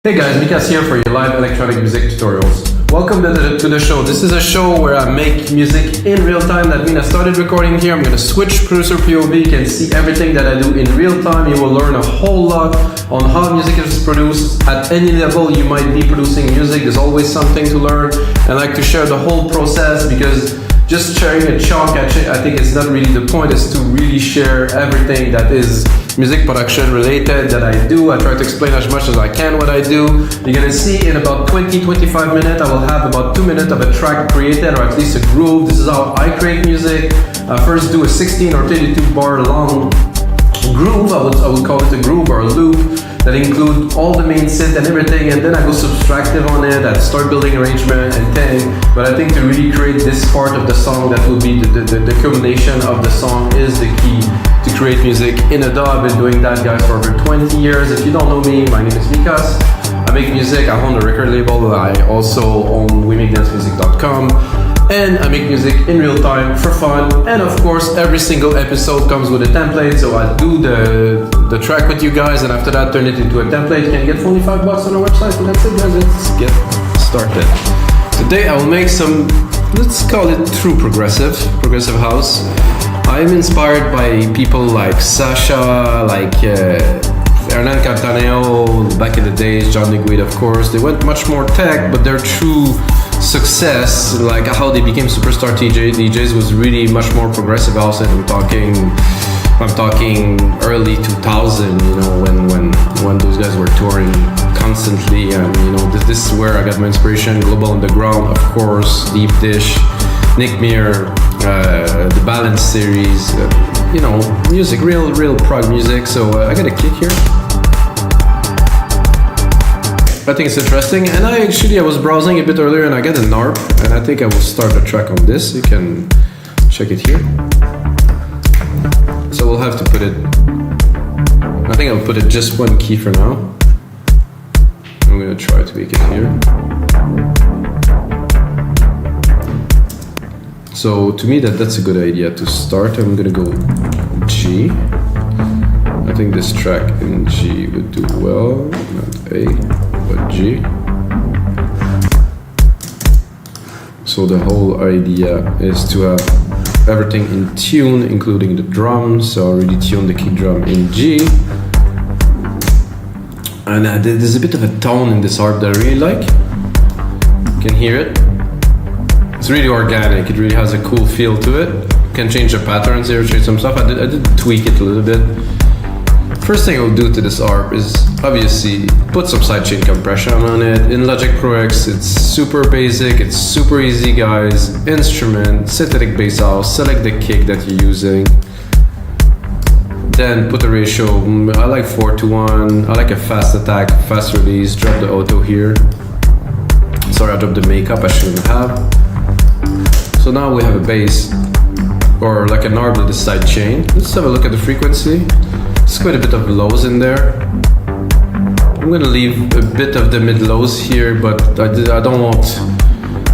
Hey guys, Mikas here for your live electronic music tutorials. Welcome to the show. This is a show where I make music in real time. That means I started recording here. I'm going to switch producer POV. You can see everything that I do in real time. You will learn a whole lot on how music is produced. At any level you might be producing music, there's always something to learn. I like to share the whole process because just sharing a chunk, I think it's not really the point. Is to really share everything that is music production related that I do. I try to explain as much as I can what I do. You're gonna see in about 20-25 minutes, I will have about 2 minutes of a track created, or at least a groove. This is how I create music. I first do a 16 or 32 bar long groove. I would call it a groove or a loop that include all the main synth and everything, and then I go subtractive on it. I start building arrangement and thing. But I think to really create this part of the song that will be the culmination of the song is the key to create music in a DAW. I've been doing that, guys, for over 20 years. If you don't know me, my name is Mikas. I make music, I own a record label. I also own WeMakeDanceMusic.com. And I make music in real time for fun. And of course, every single episode comes with a template. So I do the track with you guys, and after that, turn it into a template. You can get $45 on our website. And that's it, guys. Let's get started. Today I will make some, let's call it true progressive house. I'm inspired by people like Sasha, like Hernan Cartaneo back in the days, John Niguid, of course. They went much more tech, but their true success, like how they became superstar DJs, was really much more progressive house. And I'm talking early 2000, you know, when those guys were touring constantly. And you know, this is where I got my inspiration. Global Underground, of course, Deep Dish, Nick Muir, the Balance series, you know, music, real prog music. So I got a kick here. I think it's interesting, and I was browsing a bit earlier and I got an ARP, and I think I will start a track on this. You can check it here. So we'll have to put it, I think I'll put it just one key for now. I'm gonna try to make it here. So to me that's a good idea to start. I'm gonna go G. I think this track in G would do well, not A, but G. So the whole idea is to have everything in tune, including the drums. So I already tuned the kick drum in G. And there's a bit of a tone in this harp that I really like. You can hear it. It's really organic. It really has a cool feel to it. You can change the patterns here, change some stuff. I did tweak it a little bit. First thing I will do to this ARP is obviously put some sidechain compression on it. In Logic Pro X, it's super basic, it's super easy, guys. Instrument, synthetic bass house, select the kick that you're using. Then put the ratio, I like 4:1. I like a fast attack, fast release. Drop the auto here. Sorry, I dropped the makeup, I shouldn't have. So now we have a bass, or like an ARP with a sidechain. Let's have a look at the frequency. There's quite a bit of lows in there. I'm gonna leave a bit of the mid lows here, but I don't want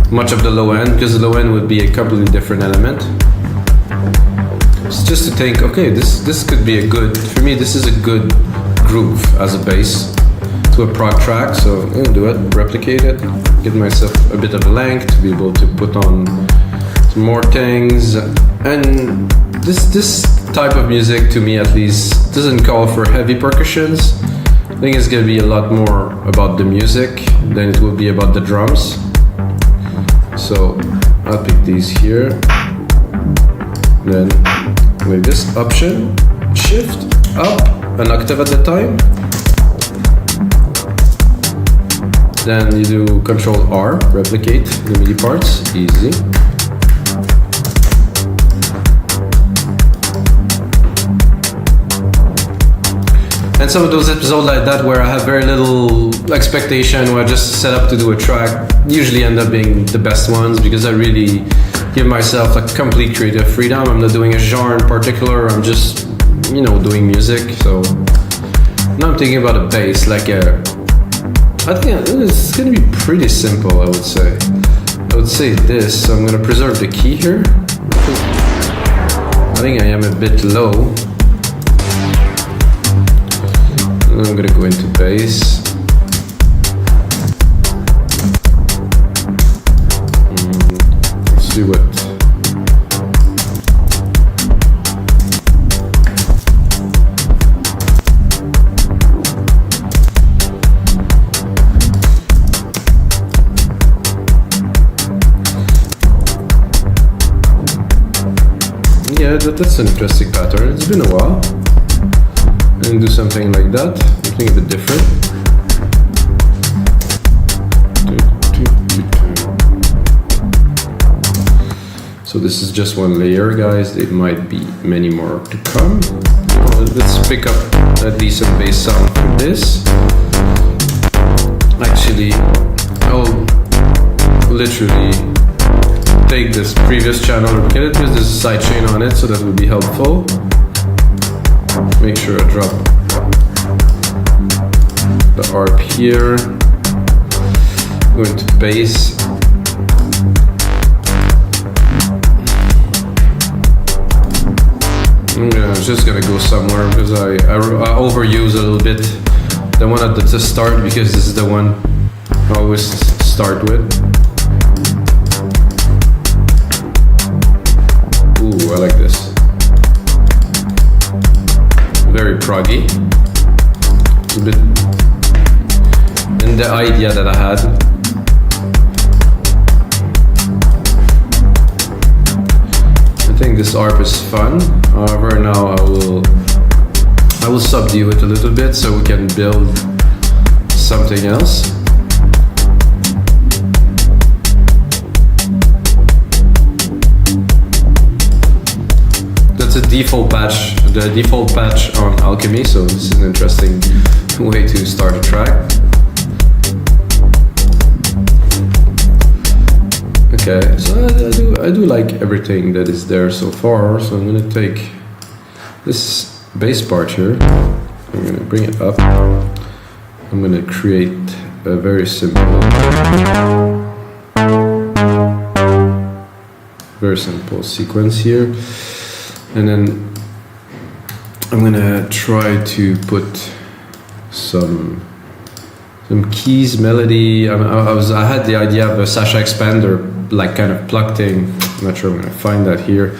much of the low end, because the low end would be a completely different element. It's just to think, okay, this could be a good, for me this is a good groove as a bass to a prog track. So I'm gonna do it, replicate it, give myself a bit of length to be able to put on some more things. And this type of music, to me at least, doesn't call for heavy percussions. I think it's gonna be a lot more about the music than it will be about the drums. So I'll pick these here. Then with this option, shift up an octave at a time. Then you do Control R, replicate the MIDI parts, easy. And some of those episodes like that where I have very little expectation, where I just set up to do a track, usually end up being the best ones, because I really give myself like complete creative freedom. I'm not doing a genre in particular, I'm just, you know, doing music. So now I'm thinking about a bass, like I think it's gonna be pretty simple, I would say. I would say this, so I'm gonna preserve the key here. I think I am a bit low. I'm gonna go into bass. yeah, that's an interesting pattern. It's been a while. And do something like that, something a bit different. So this is just one layer, guys. There might be many more to come. Let's pick up at least some bass sound from this. Actually, I'll literally take this previous channel, look at it, there's this sidechain on it, so that would be helpful. Make sure I drop the arp here. Go into bass. I'm just gonna go somewhere because I overuse a little bit the one at the start, because this is the one I always start with. Ooh, I like this. Very proggy. A bit in the idea that I had. I think this arp is fun. However, now I will subdue it a little bit so we can build something else. That's a default patch, the default patch on Alchemy, so this is an interesting way to start a track. Okay, so I do like everything that is there so far, so I'm gonna take this bass part here, I'm gonna bring it up, I'm gonna create a very simple sequence here, and then I'm gonna try to put some keys, melody. I had the idea of a Sasha expander, like kind of Plucked thing. I'm not sure I'm gonna find that here,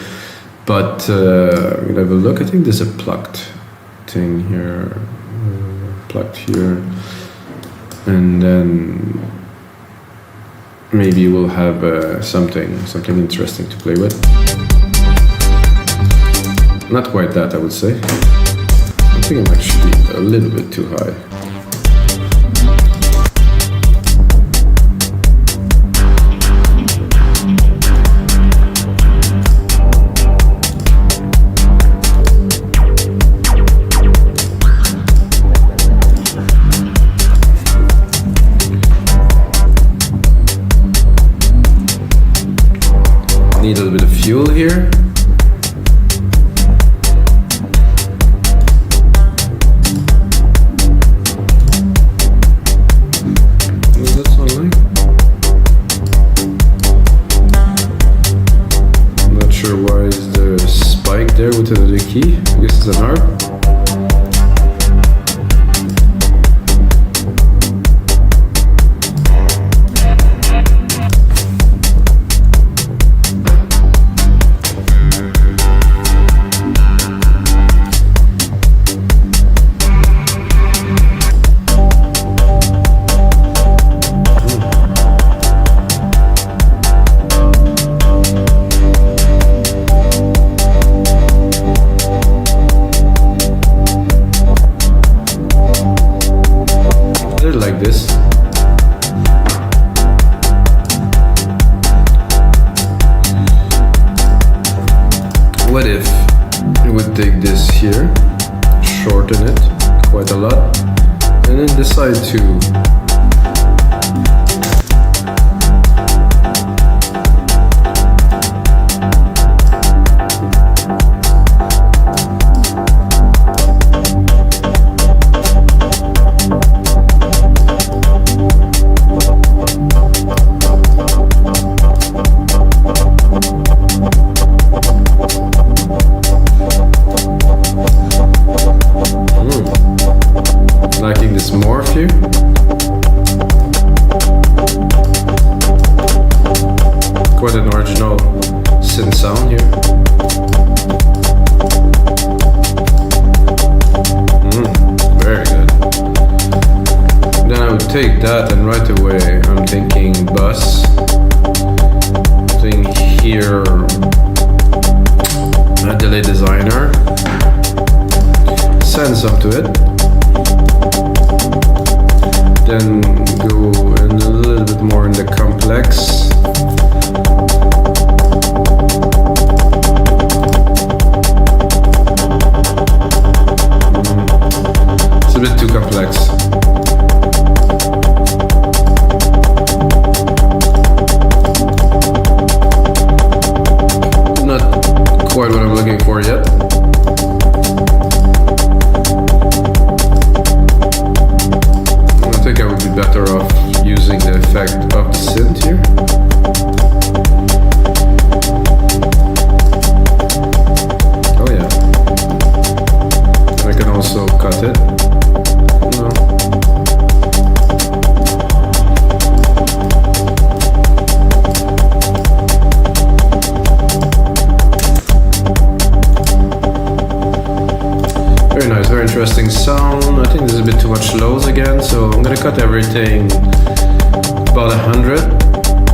but I'm gonna have a look. I think there's a Plucked thing here, Plucked here, and then maybe we'll have something interesting to play with. Not quite that, I would say. I think I'm actually a little bit too high. Need a little bit of fuel here. What does that sound like? I'm not sure why is there a spike there with another key. I guess it's an harp. Like this. What if we would take this here, shorten it quite a lot, and then decide to liking this morph here. Quite an original synth sound here. Very good. Then I would take that and right away I'm thinking bus. Thing here. delay designer, send some to it, then go in a little bit more in the complex. It's a bit too complex. Not quite what I'm looking for yet. I think I would be better off using the effect of the synth here. Oh yeah. And I can also cut it. No. Very nice, very interesting sound. I think there's a bit too much lows again, so I'm gonna cut everything about 100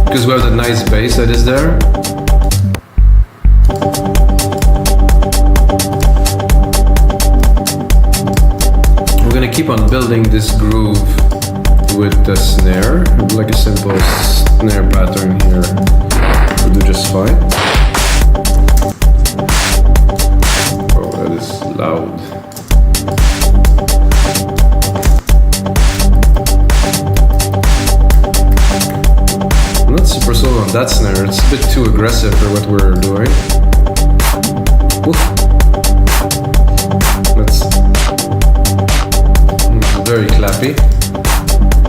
because we have that nice bass that is there. We're gonna keep on building this groove with the snare, like a simple snare pattern here. We'll do just fine. Oh, that is loud. I'm not super sold on that snare, it's a bit too aggressive for what we're doing. Oof. That's very clappy.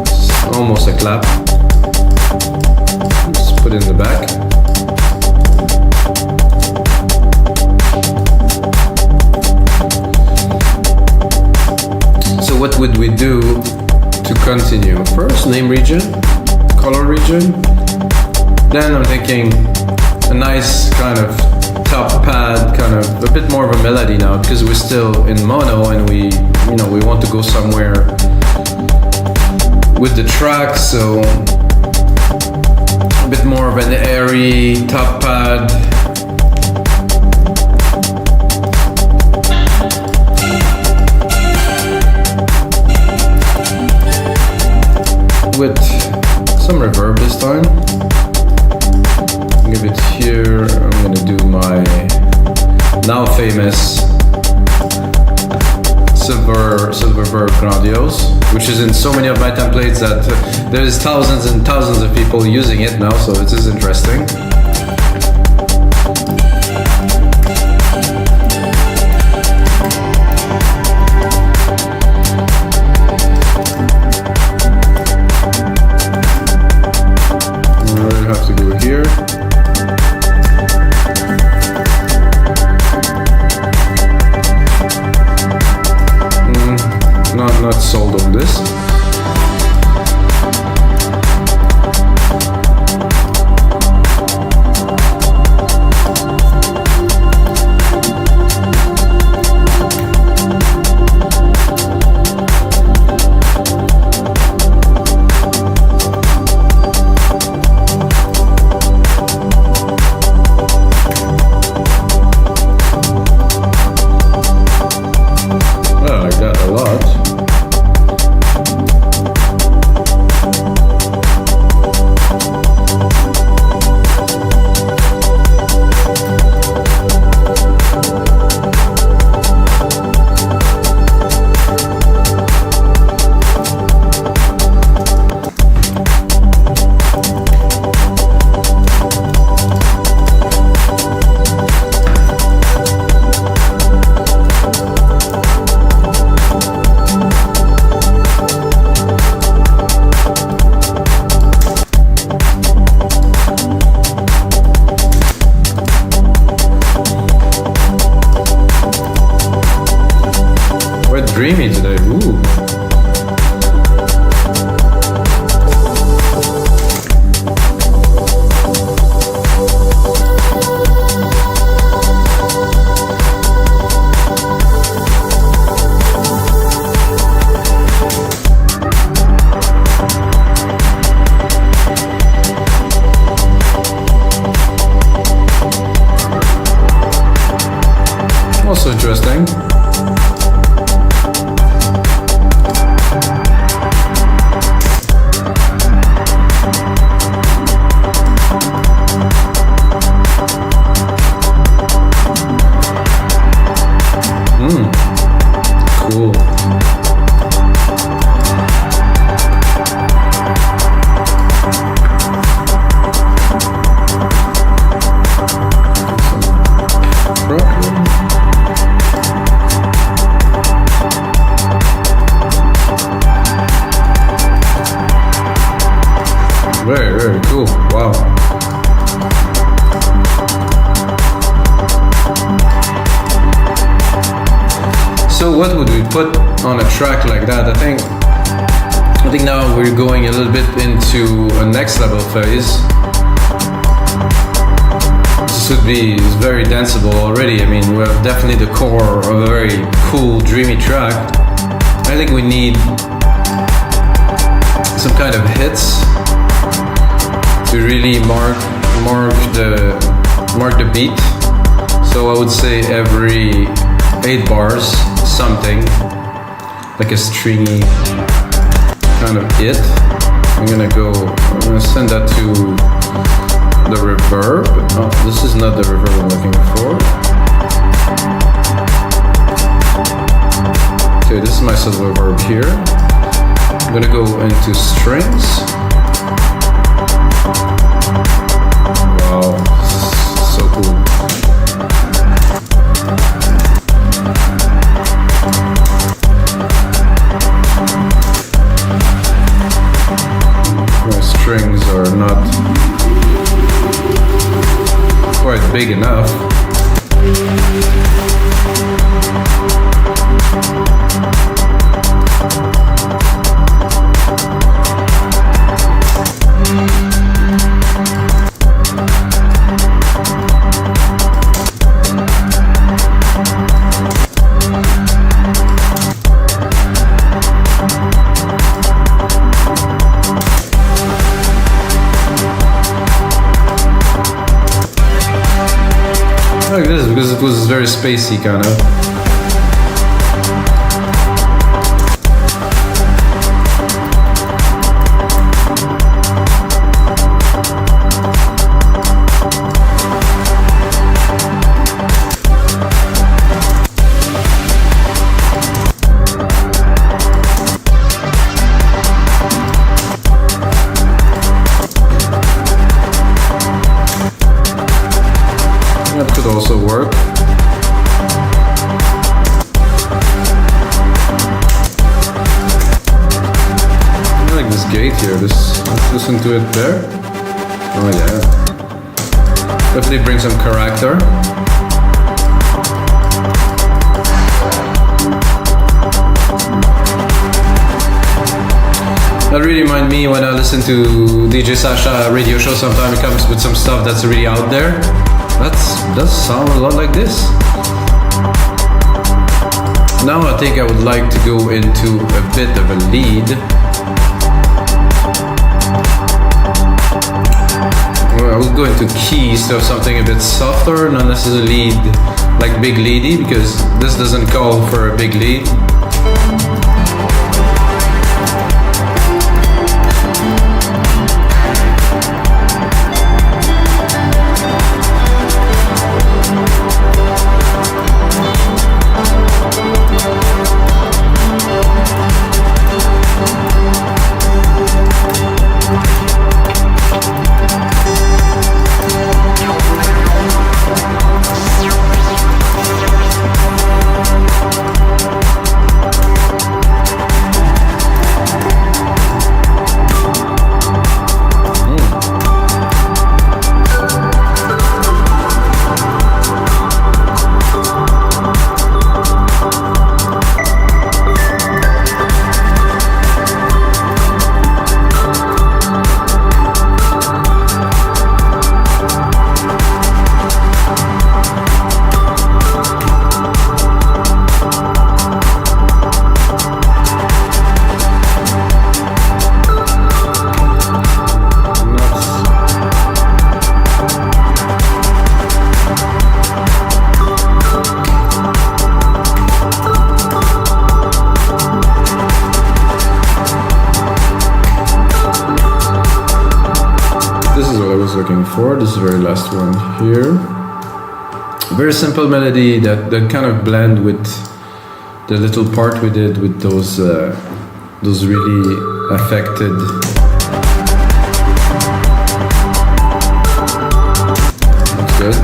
It's almost a clap. Just put it in the back. So what would we do to continue? First, name region, color region. Then I'm thinking a nice kind of top pad, kind of a bit more of a melody now because we're still in mono and we want to go somewhere with the track, so a bit more of an airy top pad. With some reverb this time. Give it here. I'm gonna do my now famous silver verb grandiose, which is in so many of my templates that there's thousands and thousands of people using it now, so it is interesting. I have to go here. Not sold on this. Very, very cool. Wow. So what would we put on a track like that? I think now we're going a little bit into a next level phase. This would be very danceable already. I mean, we have definitely the core of a very cool, dreamy track. I think we need some kind of hits to really mark the beat. So I would say every 8 bars, something like a stringy kind of hit. I'm gonna send that to the reverb. Oh, this is not the reverb I'm looking for. Okay, this is my sub reverb here. I'm gonna go into strings. Wow, so cool. My strings are not quite big enough. Like this, because it was very spacey kind of. That could also work. I like this gate here. Let's listen to it there. Oh yeah. Definitely bring some character. That really reminds me when I listen to DJ Sasha radio show. Sometimes it comes with some stuff that's really out there. That does sound a lot like this. Now I think I would like to go into a bit of a lead. I would go into keys, so something a bit softer, not necessarily lead like big leady, because this doesn't call for a big lead. Looking for this very last one here. Very simple melody that kind of blend with the little part we did with those really affected. That's good.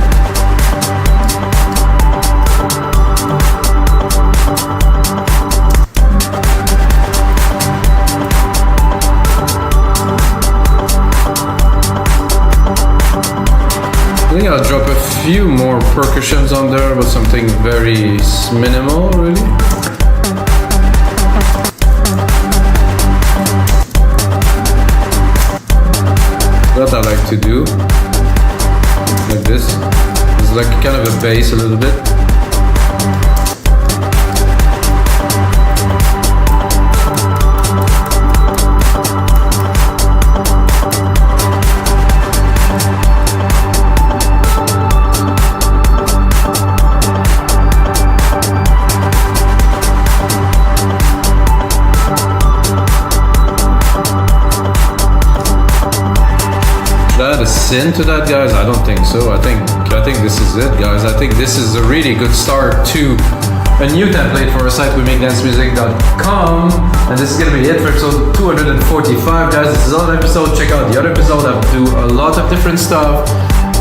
think I'll drop a few more percussions on there, but something very minimal, really. That I like to do, like this. It's like kind of a bass a little bit. Add a synth to that, guys? I don't think so. I think this is it, guys. I think this is a really good start to a new template for our site, WeMakeDanceMusic.com, and this is gonna be it for episode 245, guys. This is all episode. Check out the other episode. I do a lot of different stuff.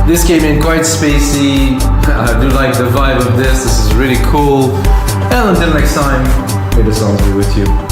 This came in quite spacey. I do like the vibe of this. This is really cool. And until next time, may the songs be with you.